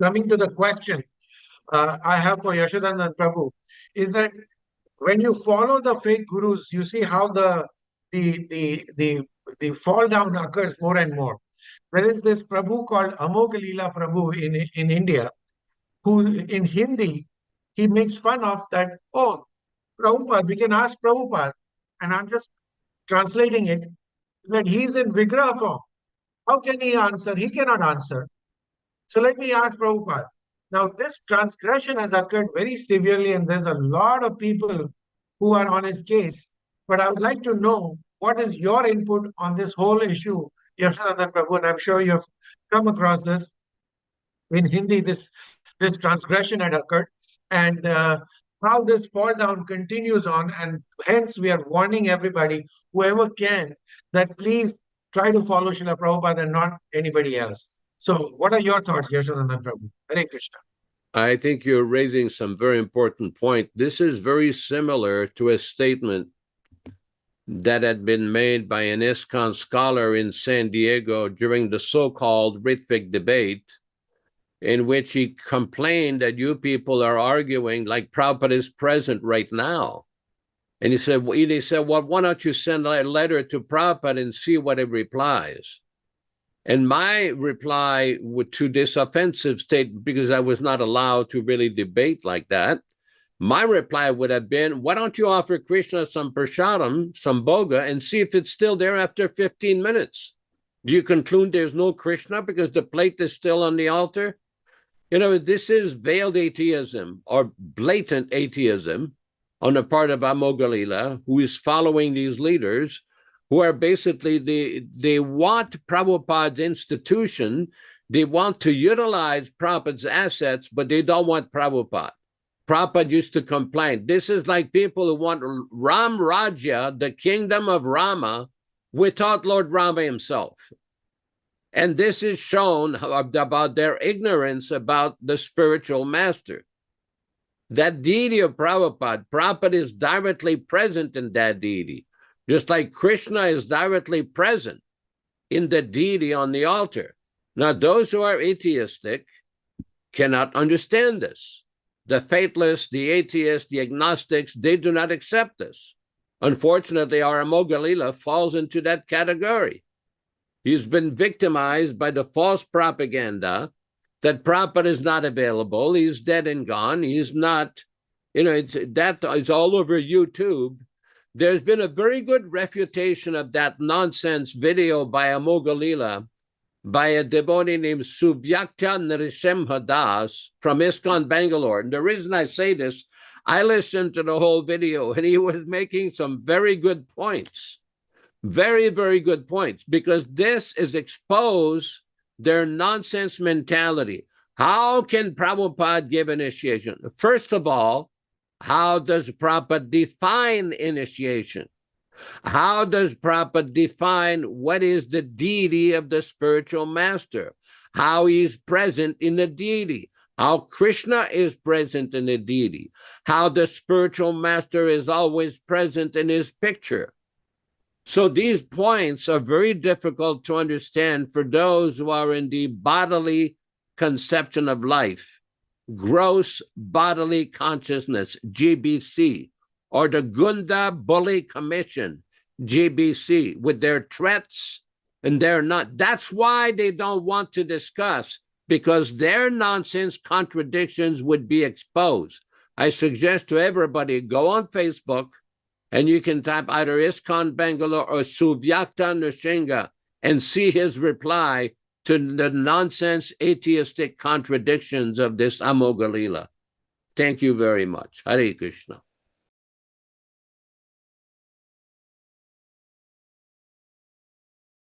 coming to the question I have for Yashodanand Prabhu, is that when you follow the fake gurus, you see how the the the the fall down occurs more and more. There is this Prabhu called Amogha Lila Prabhu in India, who in Hindi he makes fun of that. Oh, Prabhupada, we can ask Prabhupada, and I'm just translating it, that he's in Vigraha form. How can he answer? He cannot answer. So let me ask Prabhupada. Now, this transgression has occurred very severely, and there's a lot of people who are on his case. But I would like to know what is your input on this whole issue, Yashodanand Prabhu, and I'm sure you've come across this in Hindi, this transgression had occurred, and how this fall down continues on, and hence we are warning everybody, whoever can, that please try to follow Srila Prabhupada and not anybody else. So, what are your thoughts, Yashodanand Prabhu? Hare Krishna. I think you're raising some very important point. This is very similar to a statement that had been made by an ISKCON scholar in San Diego during the so-called ritvik debate, in which he complained that you people are arguing like Prabhupada is present right now. And he said, well, why don't you send a letter to Prabhupada and see what he replies? And my reply to this offensive statement, because I was not allowed to really debate like that, my reply would have been, why don't you offer Krishna some prasadam, some bhoga, and see if it's still there after 15 minutes? Do you conclude there's no Krishna because the plate is still on the altar? You know, this is veiled atheism or blatant atheism on the part of Amogha Lila, who is following these leaders who are basically, they want Prabhupada's institution, they want to utilize Prabhupada's assets, but they don't want Prabhupada. Prabhupada used to complain. This is like people who want Ram Rajya, the kingdom of Rama, without Lord Rama himself. And this is shown about their ignorance about the spiritual master. That deity of Prabhupada, Prabhupada is directly present in that deity, just like Krishna is directly present in the deity on the altar. Now, those who are atheistic cannot understand this. The faithless, the atheists, the agnostics, they do not accept this. Unfortunately, our Amogha Lila falls into that category. He's been victimized by the false propaganda that Prabhupada is not available. He's dead and gone. He's not, that is all over YouTube. There's been a very good refutation of that nonsense video by Amogha Lila by a devotee named Suvyakta Narasimha Dasa from ISKCON Bangalore. And the reason I say this, I listened to the whole video and he was making some very good points. Very, very good points, because this is expose their nonsense mentality. How can Prabhupada give initiation? First of all, how does Prabhupada define initiation? How does Prabhupada define what is the deity of the spiritual master? How he's present in the deity? How Krishna is present in the deity? How the spiritual master is always present in his picture? So these points are very difficult to understand for those who are in the bodily conception of life, gross bodily consciousness, GBC, or the Gunda Bully Commission, GBC, with their threats, and they're not. That's why they don't want to discuss, because their nonsense contradictions would be exposed. I suggest to everybody, go on Facebook, and you can type either ISKCON Bangalore or Suvyakta Narasimha and see his reply to the nonsense atheistic contradictions of this Amogha Lila. Thank you very much. Hare Krishna.